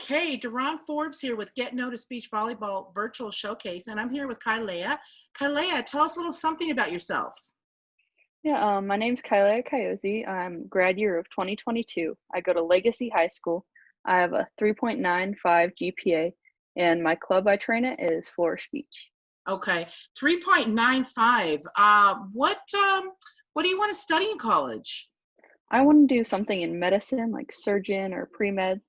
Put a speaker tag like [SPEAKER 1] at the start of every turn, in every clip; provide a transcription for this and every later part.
[SPEAKER 1] Okay, Deron Forbes here with Get Noticed Beach Volleyball Virtual Showcase, and I'm here with Cailea. Cailea, tell us a little something about yourself.
[SPEAKER 2] Yeah, my name's Cailea Caiozzi. I'm grad year of 2022. I go to Legacy High School. I have a 3.95 GPA, and my club I train at is Flourish Beach.
[SPEAKER 1] Okay, 3.95. What do you want to study in college?
[SPEAKER 2] I want to do something in medicine, like surgeon or pre-med.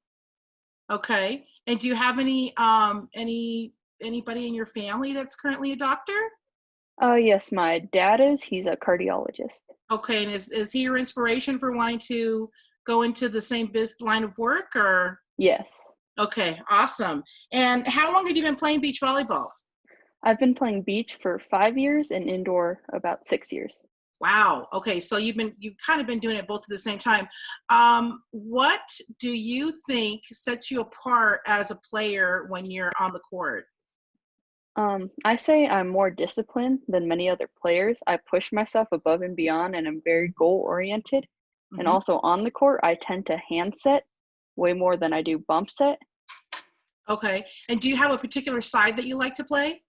[SPEAKER 1] Okay, and do you have anybody in your family that's currently a doctor?
[SPEAKER 2] Yes, my dad is. He's a cardiologist.
[SPEAKER 1] Okay, and is he your inspiration for wanting to go into the same line of work, or?
[SPEAKER 2] Yes.
[SPEAKER 1] Okay, awesome. And how long have you been playing beach volleyball?
[SPEAKER 2] I've been playing beach for 5 years and indoor about 6 years.
[SPEAKER 1] Wow. Okay, so you've kind of been doing it both at the same time. What do you think sets you apart as a player when you're on the court?
[SPEAKER 2] I say I'm more disciplined than many other players. I push myself above and beyond, and I'm very goal oriented. And
[SPEAKER 1] Mhm.
[SPEAKER 2] also on the court, I tend to hand set way more than I do bump set.
[SPEAKER 1] Okay, and do you have a particular side that you like to play?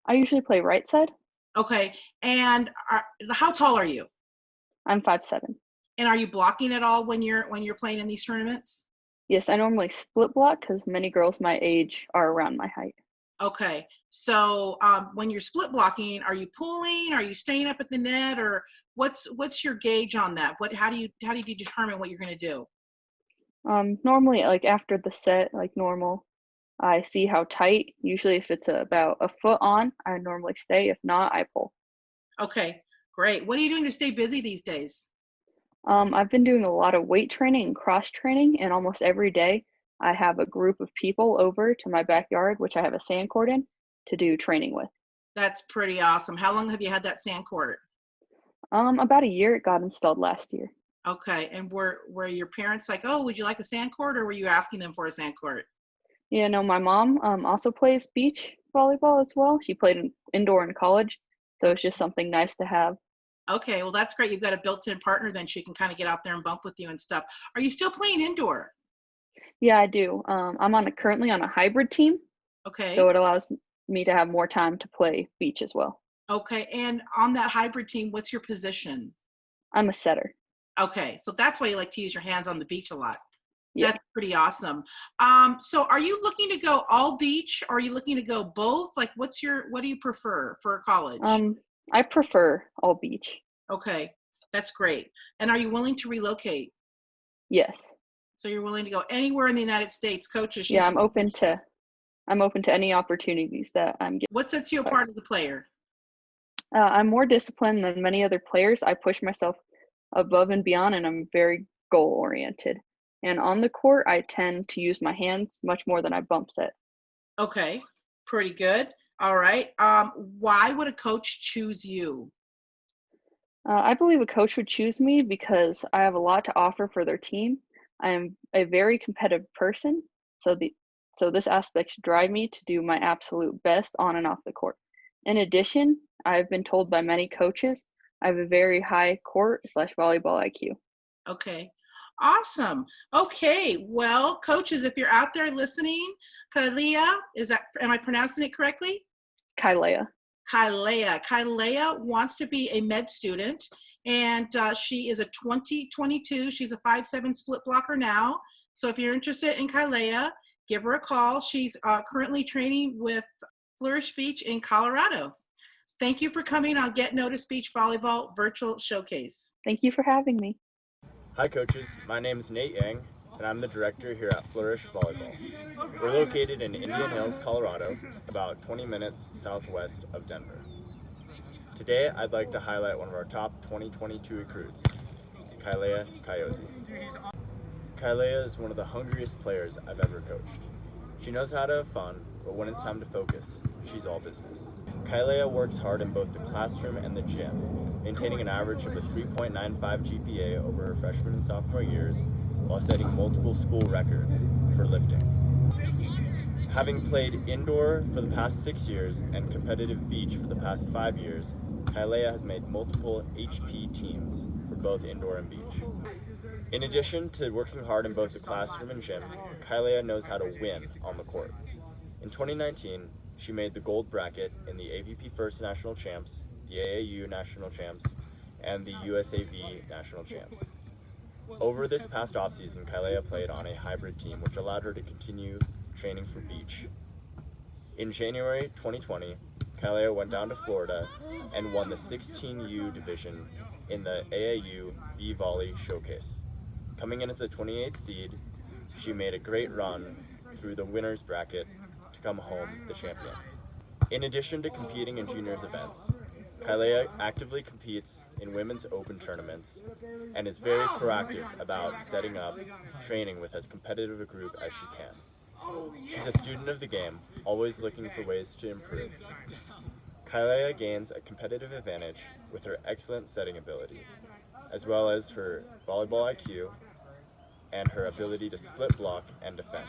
[SPEAKER 2] I usually play right side.
[SPEAKER 1] Okay, and how tall are you?
[SPEAKER 2] I'm 5'7".
[SPEAKER 1] And are you blocking at all when you're playing in these tournaments?
[SPEAKER 2] Yes, I normally split block because many girls my age are around my height.
[SPEAKER 1] Okay, so when you're split blocking, are you pulling? Are you staying up at the net, or what's your gauge on that? How do you determine what you're going to do?
[SPEAKER 2] Normally, like after the set, like normal, I see how tight. Usually, if it's about a foot on, I normally stay. If not, I pull.
[SPEAKER 1] Okay, great. What are you doing to stay busy these days?
[SPEAKER 2] I've been doing a lot of weight training and cross training, and almost every day I have a group of people over to my backyard, which I have a sand court in, to do training with.
[SPEAKER 1] That's pretty awesome. How long have you had that sand court?
[SPEAKER 2] About a year. It got installed last year.
[SPEAKER 1] Okay, and were your parents like, oh, would you like a sand court, or were you asking them for a sand court?
[SPEAKER 2] Yeah, no, my mom also plays beach volleyball as well. She played indoor in college, so it's just something nice to have.
[SPEAKER 1] Okay, well, that's great. You've got a built-in partner, then she can kind of get out there and bump with you and stuff. Are you still playing indoor?
[SPEAKER 2] Yeah, I do. I'm currently on a hybrid team, so
[SPEAKER 1] Okay.
[SPEAKER 2] it allows me to have more time to play beach as well.
[SPEAKER 1] Okay, and on that hybrid team, what's your position?
[SPEAKER 2] I'm a setter.
[SPEAKER 1] Okay, so that's why you like to use your hands on the beach a lot.
[SPEAKER 2] Yeah.
[SPEAKER 1] That's pretty awesome. So are you looking to go all beach, or are you looking to go both? Like, what do you prefer for college?
[SPEAKER 2] I prefer all beach.
[SPEAKER 1] Okay, that's great. And are you willing to relocate?
[SPEAKER 2] Yes.
[SPEAKER 1] So you're willing to go anywhere in the United States, coaches?
[SPEAKER 2] Yeah, I'm open to any opportunities that I'm getting.
[SPEAKER 1] What sets you apart as a player?
[SPEAKER 2] I'm more disciplined than many other players. I push myself above and beyond, and I'm very goal oriented. And on the court, I tend to use my hands much more than I bump set.
[SPEAKER 1] Okay, pretty good. All right. Why would a coach choose you?
[SPEAKER 2] I believe a coach would choose me because I have a lot to offer for their team. I am a very competitive person, so this aspect should drive me to do my absolute best on and off the court. In addition, I've been told by many coaches I have a very high court/volleyball IQ.
[SPEAKER 1] Okay. Awesome. Okay. Well, coaches, if you're out there listening, Cailea, am I pronouncing it correctly?
[SPEAKER 2] Cailea.
[SPEAKER 1] Cailea wants to be a med student, and she is a 2022. She's a 5'7" split blocker now. So if you're interested in Cailea, give her a call. She's currently training with Flourish Beach in Colorado. Thank you for coming on Get Noticed Beach Volleyball Virtual Showcase.
[SPEAKER 2] Thank you for having me.
[SPEAKER 3] Hi coaches, my name is Nate Yang, and I'm the director here at Flourish Volleyball. We're located in Indian Hills, Colorado, about 20 minutes southwest of Denver. Today, I'd like to highlight one of our top 2022 recruits, Cailea Caiozzi. Cailea is one of the hungriest players I've ever coached. She knows how to have fun, but when it's time to focus, she's all business. Cailea works hard in both the classroom and the gym, maintaining an average of a 3.95 GPA over her freshman and sophomore years, while setting multiple school records for lifting. Having played indoor for the past 6 years and competitive beach for the past 5 years, Cailea has made multiple HP teams for both indoor and beach. In addition to working hard in both the classroom and gym, Cailea knows how to win on the court. In 2019, she made the gold bracket in the AVP First National Champs, the AAU National Champs, and the USAV National Champs. Over this past offseason, Cailea played on a hybrid team, which allowed her to continue training for beach. In January 2020, Cailea went down to Florida and won the 16U division in the AAU V-Volley Showcase. Coming in as the 28th seed, she made a great run through the winner's bracket to come home the champion. In addition to competing in juniors events, Cailea actively competes in women's open tournaments and is very proactive about setting up training with as competitive a group as she can. She's a student of the game, always looking for ways to improve. Cailea gains a competitive advantage with her excellent setting ability, as well as her volleyball IQ and her ability to split block and defend.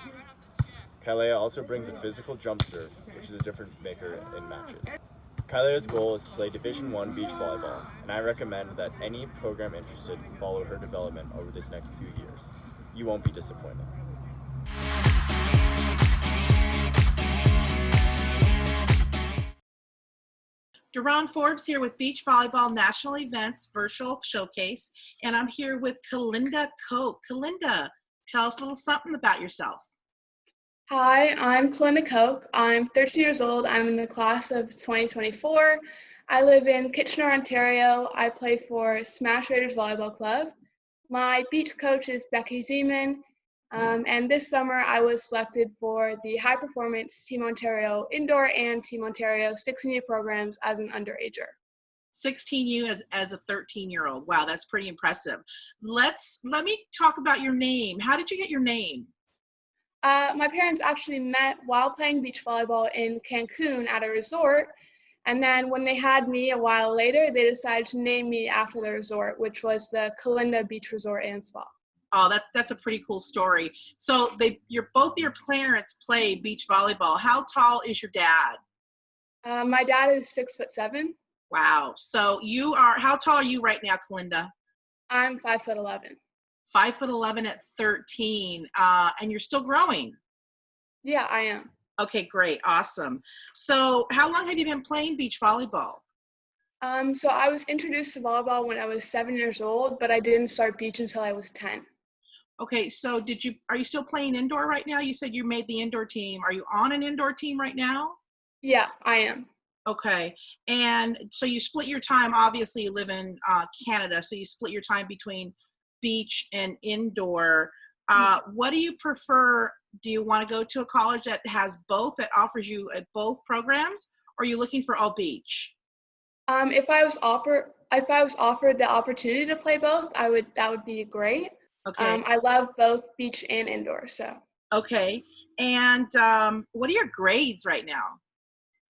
[SPEAKER 3] Cailea also brings a physical jump serve, which is a difference maker in matches. Cailea's goal is to play Division I beach volleyball, and I recommend that any program interested follow her development over this next few years. You won't be disappointed.
[SPEAKER 1] Duran Forbes here with Beach Volleyball National Events Virtual Showcase, and I'm here with Calinda Kok. Calinda, tell us a little something about yourself.
[SPEAKER 4] Hi, I'm Calinda Kok. I'm 13 years old. I'm in the class of 2024. I live in Kitchener, Ontario. I play for Smash Raiders Volleyball Club. My beach coach is Becky Seaman, and this summer I was selected for the High Performance Team Ontario Indoor and Team Ontario 16U programs as an underager.
[SPEAKER 1] 16U as a 13-year-old. Wow, that's pretty impressive. Let me talk about your name. How did you get your name?
[SPEAKER 4] My parents actually met while playing beach volleyball in Cancun at a resort, and then when they had me a while later, they decided to name me after the resort, which was the Calinda Beach Resort and Spa.
[SPEAKER 1] Oh, that's a pretty cool story. So both your parents play beach volleyball. How tall is your dad?
[SPEAKER 4] My dad is 6'7".
[SPEAKER 1] Wow. So how tall are you right now, Calinda?
[SPEAKER 4] I'm 5'11".
[SPEAKER 1] 5'11" at 13, and you're still growing.
[SPEAKER 4] Yeah, I am.
[SPEAKER 1] Okay, great, awesome. So how long have you been playing beach volleyball?
[SPEAKER 4] So I was introduced to volleyball when I was 7 years old, but I didn't start beach until I was 10.
[SPEAKER 1] Okay, so are you still playing indoor right now? You said you made the indoor team. Are you on an indoor team right now?
[SPEAKER 4] Yeah, I am.
[SPEAKER 1] Okay, and so you split your time. Obviously, you live in Canada, so you split your time between beach and indoor. What do you prefer? Do you want to go to a college that has both, that offers you both programs, or are you looking for all beach?
[SPEAKER 4] If I was offered the opportunity to play both, that would be great.
[SPEAKER 1] Okay.
[SPEAKER 4] I love both beach and indoor, so.
[SPEAKER 1] Okay, and what are your grades right now?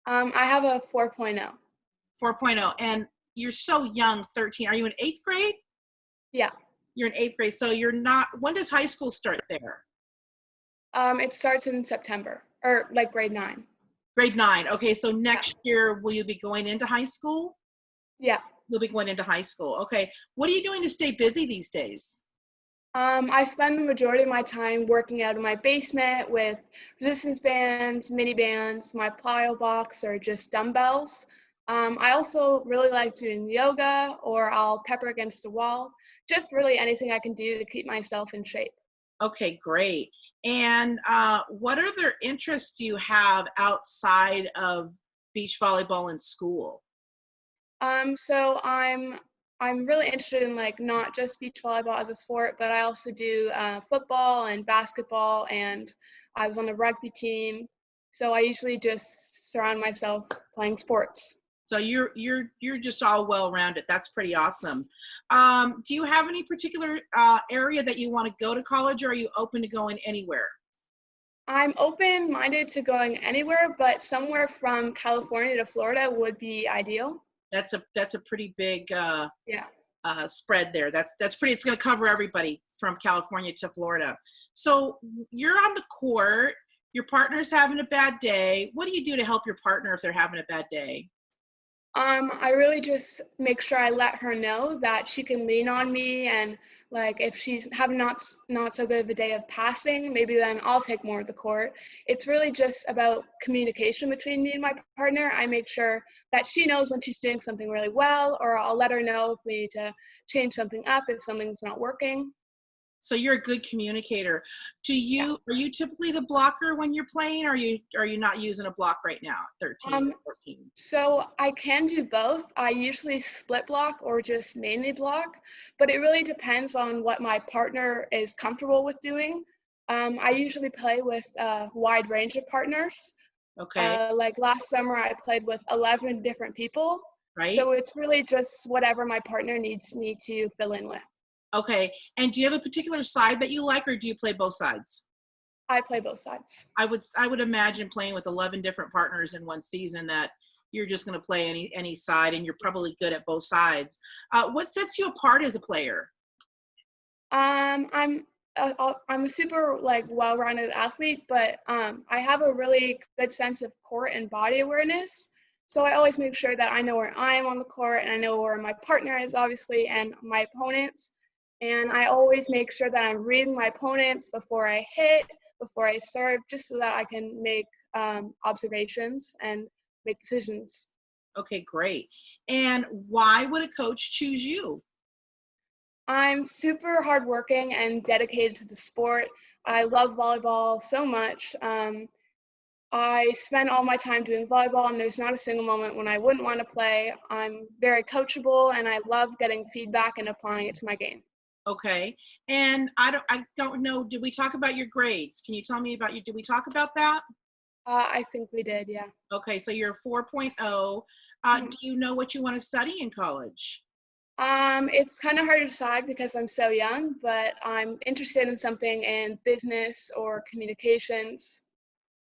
[SPEAKER 4] I have a 4.0.
[SPEAKER 1] 4.0, and you're so young, 13. Are you in 8th grade?
[SPEAKER 4] Yeah.
[SPEAKER 1] You're in 8th grade, so you're not, when does high school start there?
[SPEAKER 4] It starts in September, or like grade 9.
[SPEAKER 1] Grade 9, okay, so next year, will you be going into high school?
[SPEAKER 4] Yeah.
[SPEAKER 1] You'll be going into high school, okay. What are you doing to stay busy these days?
[SPEAKER 4] I spend the majority of my time working out in my basement with resistance bands, mini bands, my plyo box, or just dumbbells. I also really like doing yoga, or I'll pepper against the wall. Just really anything I can do to keep myself in shape. Okay,
[SPEAKER 1] great. And what other interests do you have outside of beach volleyball in school?
[SPEAKER 4] So I'm really interested in not just beach volleyball as a sport, but I also do football and basketball, and I was on the rugby team. So I usually just surround myself playing sports.
[SPEAKER 1] So you're just all well-rounded. That's pretty awesome. Do you have any particular area that you want to go to college, or are you open to going anywhere?
[SPEAKER 4] I'm open-minded to going anywhere, but somewhere from California to Florida would be ideal.
[SPEAKER 1] That's a pretty big spread there. That's pretty. It's going to cover everybody from California to Florida. So you're on the court. Your partner's having a bad day. What do you do to help your partner if they're having a bad day?
[SPEAKER 4] I really just make sure I let her know that she can lean on me, and like if she's having not so good of a day of passing, maybe then I'll take more of the court. It's really just about communication between me and my partner. I make sure that she knows when she's doing something really well, or I'll let her know if we need to change something up if something's not working.
[SPEAKER 1] So you're a good communicator.
[SPEAKER 4] Yeah.
[SPEAKER 1] Are you typically the blocker when you're playing, or are you not using a block right now, 13, 14?
[SPEAKER 4] So I can do both. I usually split block or just mainly block, but it really depends on what my partner is comfortable with doing. I usually play with a wide range of partners.
[SPEAKER 1] Okay,
[SPEAKER 4] Like last summer, I played with 11 different people.
[SPEAKER 1] right?
[SPEAKER 4] So it's really just whatever my partner needs me to fill in with.
[SPEAKER 1] Okay, and do you have a particular side that you like, or do you play both sides?
[SPEAKER 4] I play both sides.
[SPEAKER 1] I would imagine playing with 11 different partners in one season that you're just going to play any side, and you're probably good at both sides. What sets you apart as a player?
[SPEAKER 4] I'm I'm a super like well-rounded athlete, but I have a really good sense of court and body awareness. So I always make sure that I know where I am on the court, and I know where my partner is, obviously, and my opponents. And I always make sure that I'm reading my opponents before I hit, before I serve, just so that I can make observations and make decisions.
[SPEAKER 1] Okay, great. And why would a coach choose you?
[SPEAKER 4] I'm super hardworking and dedicated to the sport. I love volleyball so much. I spend all my time doing volleyball, and there's not a single moment when I wouldn't want to play. I'm very coachable, and I love getting feedback and applying it to my game.
[SPEAKER 1] Okay, and I don't know. Did we talk about your grades? Can you tell me about did we talk about that?
[SPEAKER 4] I think we did, yeah.
[SPEAKER 1] Okay, so you're 4.0.
[SPEAKER 4] Mhm.
[SPEAKER 1] Do you know what you want to study in college?
[SPEAKER 4] It's kind of hard to decide because I'm so young, but I'm interested in something in business or communications.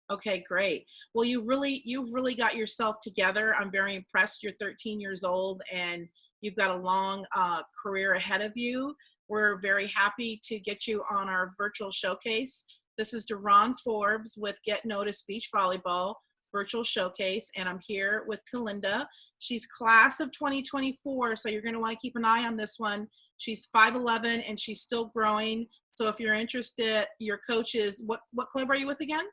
[SPEAKER 1] Okay, great. Well, you've really got yourself together. I'm very impressed. You're 13 years old and you've got a long career ahead of you. We're very happy to get you on our virtual showcase. This is Deron Forbes with Get Noticed Beach Volleyball virtual showcase, and I'm here with Calinda. She's class of 2024, so you're going to want to keep an eye on this one. She's 5'11", and she's still growing. So if you're interested, your coach is, what club are you with again?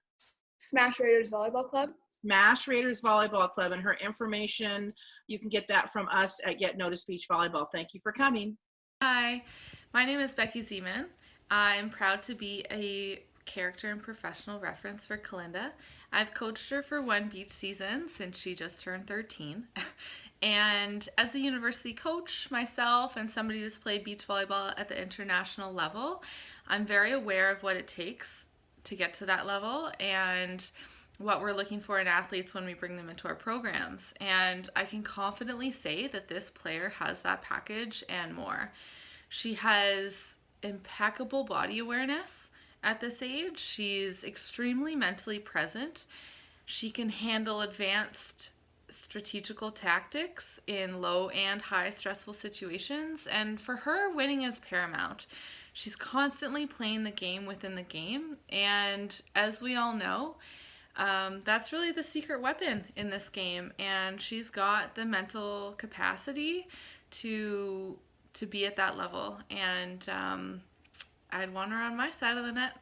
[SPEAKER 4] Smash Raiders Volleyball Club.
[SPEAKER 1] Smash Raiders Volleyball Club, and her information, you can get that from us at Get Noticed Beach Volleyball. Thank you for coming.
[SPEAKER 5] Hi, my name is Becky Seaman. I'm proud to be a character and professional reference for Calinda. I've coached her for one beach season since she just turned 13. And as a university coach myself and somebody who's played beach volleyball at the international level, I'm very aware of what it takes to get to that level and what we're looking for in athletes when we bring them into our programs. And I can confidently say that this player has that package and more. She has impeccable body awareness at this age. She's extremely mentally present. She can handle advanced strategical tactics in low and high stressful situations. And for her, winning is paramount. She's constantly playing the game within the game. And as we all know, that's really the secret weapon in this game. And she's got the mental capacity to be at that level. And I'd want her on my side of the net.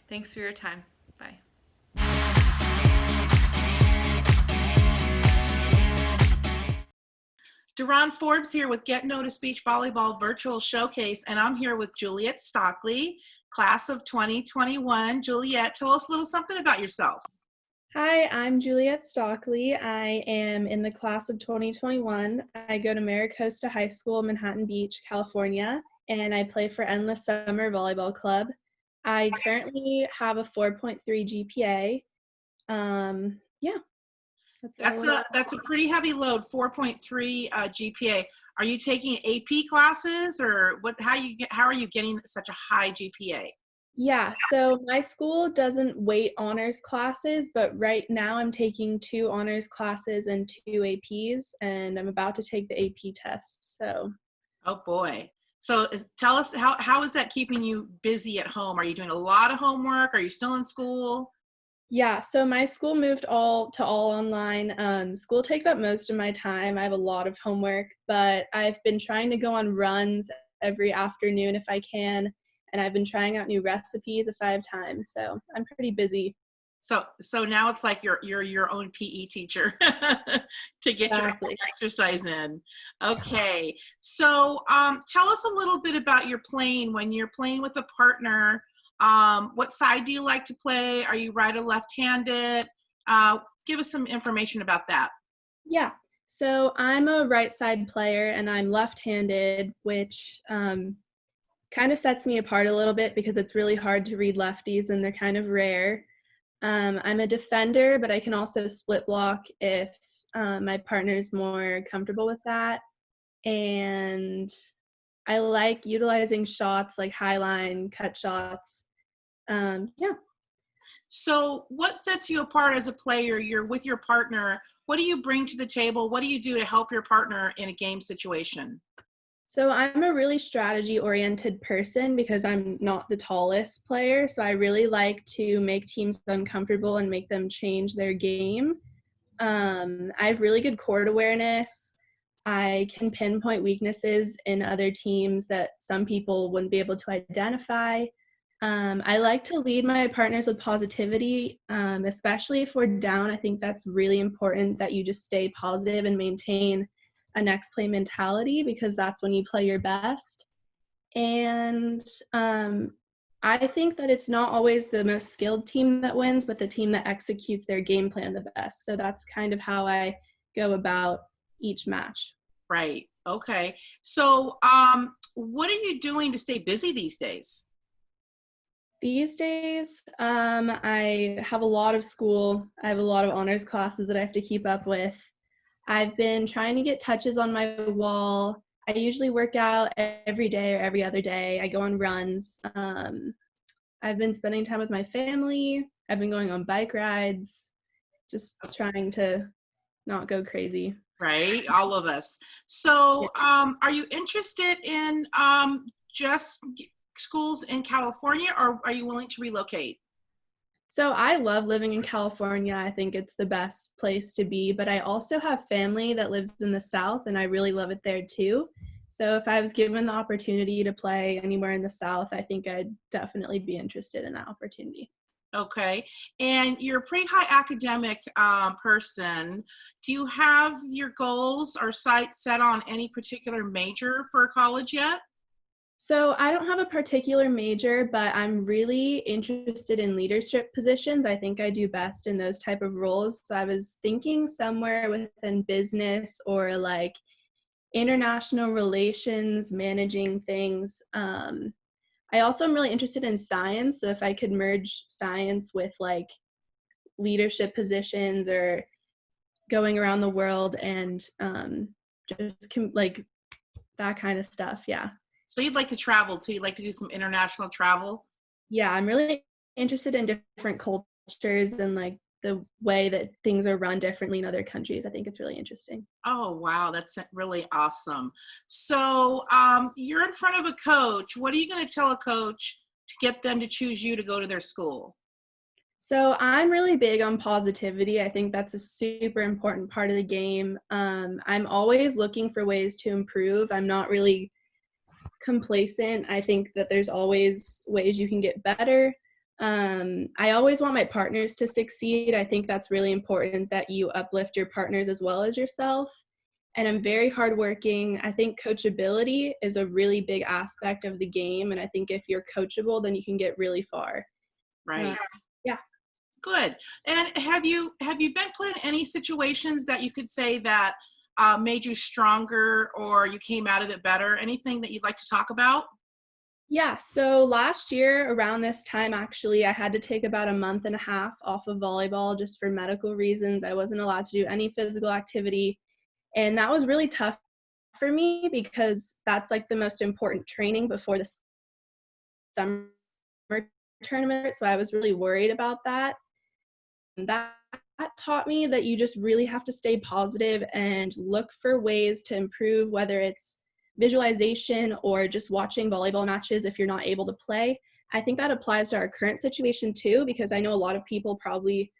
[SPEAKER 5] Thanks for your time. Bye.
[SPEAKER 1] Deron Forbes here with Get Noticed Beach Volleyball virtual showcase, and I'm here with Juliet Stockley, class of 2021. Juliet, tell us a little something about yourself.
[SPEAKER 6] Hi, I'm Juliet Stockley. I am in the class of 2021. I go to Maricosta High School, Manhattan Beach, California, and I play for Endless Summer Volleyball Club. I currently have a 4.3 GPA. Yeah.
[SPEAKER 1] That's a pretty heavy load, 4.3 GPA. Are you taking AP classes, or how are you getting such a high GPA?
[SPEAKER 6] Yeah, so my school doesn't weight honors classes, but right now I'm taking 2 honors classes and 2 APs, and I'm about to take the AP test. So.
[SPEAKER 1] Oh boy. So tell us, how is that keeping you busy at home? Are you doing a lot of homework? Are you still in school?
[SPEAKER 6] Yeah, so my school moved all online. School takes up most of my time. I have a lot of homework, but I've been trying to go on runs every afternoon if I can, and I've been trying out new recipes if I have time. So I'm pretty busy.
[SPEAKER 1] So now it's like you're your own PE teacher to get your
[SPEAKER 6] Exactly.
[SPEAKER 1] exercise in. Okay. So tell us a little bit about your playing. When you're playing with a partner, what side do you like to play? Are you right or left-handed? Give us some information about that.
[SPEAKER 6] Yeah. So I'm a right side player and I'm left-handed, which kind of sets me apart a little bit because it's really hard to read lefties and they're kind of rare. I'm a defender, but I can also split block if my partner's more comfortable with that. And I like utilizing shots like high line, cut shots. Yeah.
[SPEAKER 1] So what sets you apart as a player? You're with your partner. What do you bring to the table? What do you do to help your partner in a game situation?
[SPEAKER 6] So I'm a really strategy-oriented person because I'm not the tallest player. So I really like to make teams uncomfortable and make them change their game. I have really good court awareness. I can pinpoint weaknesses in other teams that some people wouldn't be able to identify. I like to lead my partners with positivity, especially if we're down. I think that's really important that you just stay positive and maintain a next play mentality because that's when you play your best. And I think that it's not always the most skilled team that wins, but the team that executes their game plan the best. So that's kind of how I go about each match.
[SPEAKER 1] Right. Okay. So what are you doing to stay busy these days?
[SPEAKER 6] These days, I have a lot of school. I have a lot of honors classes that I have to keep up with. I've been trying to get touches on my wall. I usually work out every day or every other day. I go on runs. I've been spending time with my family. I've been going on bike rides, just trying to not go crazy.
[SPEAKER 1] Right, all of us. So are you interested in just schools in California, or are you willing to relocate?
[SPEAKER 6] So I love living in California. I think it's the best place to be, but I also have family that lives in the South and I really love it there too. So if I was given the opportunity to play anywhere in the South, I think I'd definitely be interested in that opportunity.
[SPEAKER 1] Okay, and you're a pretty high academic person. Do you have your goals or sights set on any particular major for college yet?
[SPEAKER 6] So I don't have a particular major, but I'm really interested in leadership positions. I think I do best in those type of roles. So I was thinking somewhere within business or like international relations, managing things. I also am really interested in science. So if I could merge science with like leadership positions or going around the world and like that kind of stuff. Yeah.
[SPEAKER 1] So you'd like to travel too? You'd like to do some international travel?
[SPEAKER 6] Yeah, I'm really interested in different cultures and like the way that things are run differently in other countries. I think it's really interesting.
[SPEAKER 1] Oh, wow. That's really awesome. So you're in front of a coach. What are you going to tell a coach to get them to choose you to go to their school?
[SPEAKER 6] So I'm really big on positivity. I think that's a super important part of the game. I'm always looking for ways to improve. I'm not really complacent. I think that there's always ways you can get better. I always want my partners to succeed. I think that's really important that you uplift your partners as well as yourself. And I'm very hardworking. I think coachability is a really big aspect of the game. And I think if you're coachable, then you can get really far.
[SPEAKER 1] Right.
[SPEAKER 6] Yeah.
[SPEAKER 1] Good. And have you been put in any situations that you could say that made you stronger or you came out of it better? Anything that you'd like to talk about?
[SPEAKER 6] Yeah, so last year around this time, actually, I had to take about a month and a half off of volleyball just for medical reasons. I wasn't allowed to do any physical activity. And that was really tough for me because that's like the most important training before the summer tournament. So I was really worried about that. And that taught me that you just really have to stay positive and look for ways to improve, whether it's visualization or just watching volleyball matches if you're not able to play. I think that applies to our current situation too, because I know a lot of people probably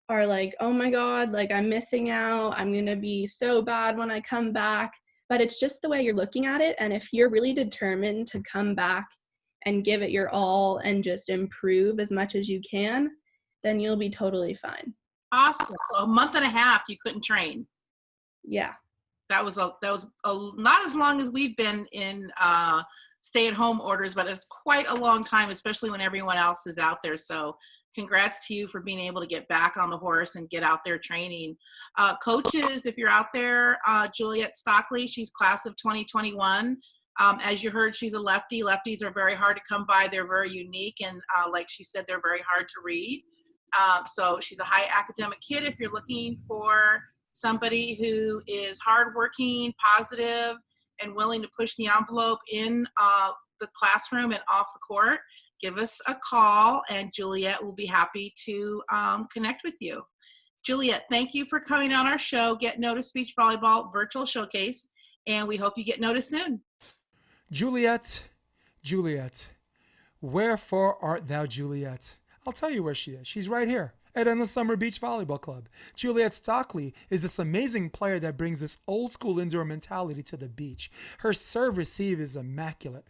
[SPEAKER 6] are like, oh my God, like I'm missing out. I'm going to be so bad when I come back. But it's just the way you're looking at it. And if you're really determined to come back and give it your all and just improve as much as you can, then you'll be totally fine.
[SPEAKER 1] Awesome. So a month and a half, you couldn't train.
[SPEAKER 6] Yeah.
[SPEAKER 1] That was not as long as we've been in stay-at-home orders, but it's quite a long time, especially when everyone else is out there. So congrats to you for being able to get back on the horse and get out there training. Coaches, if you're out there, Juliet Stockley, she's class of 2021. As you heard, she's a lefty. Lefties are very hard to come by. They're very unique, and like she said, they're very hard to read. So she's a high academic kid. If you're looking for somebody who is hardworking, positive, and willing to push the envelope in the classroom and off the court, give us a call, and Juliet will be happy to connect with you. Juliet, thank you for coming on our show, Get Noticed Beach Volleyball Virtual Showcase, and we hope you get noticed soon.
[SPEAKER 7] Juliet, Juliet, wherefore art thou, Juliet? I'll tell you where she is. She's right here at Endless Summer Beach Volleyball Club. Juliet Stockley is this amazing player that brings this old school indoor mentality to the beach. Her serve receive is immaculate.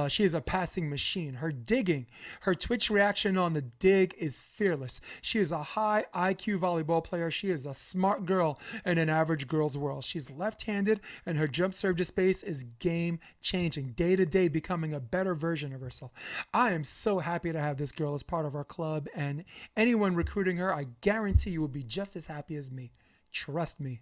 [SPEAKER 7] She is a passing machine. Her digging, her twitch reaction on the dig is fearless. She is a high IQ volleyball player. She is a smart girl in an average girl's world. She's left-handed, and her jump serve to space is game changing, day to day becoming a better version of herself. I am so happy to have this girl as part of our club, and anyone recruiting her, I guarantee you will be just as happy as me. Trust me.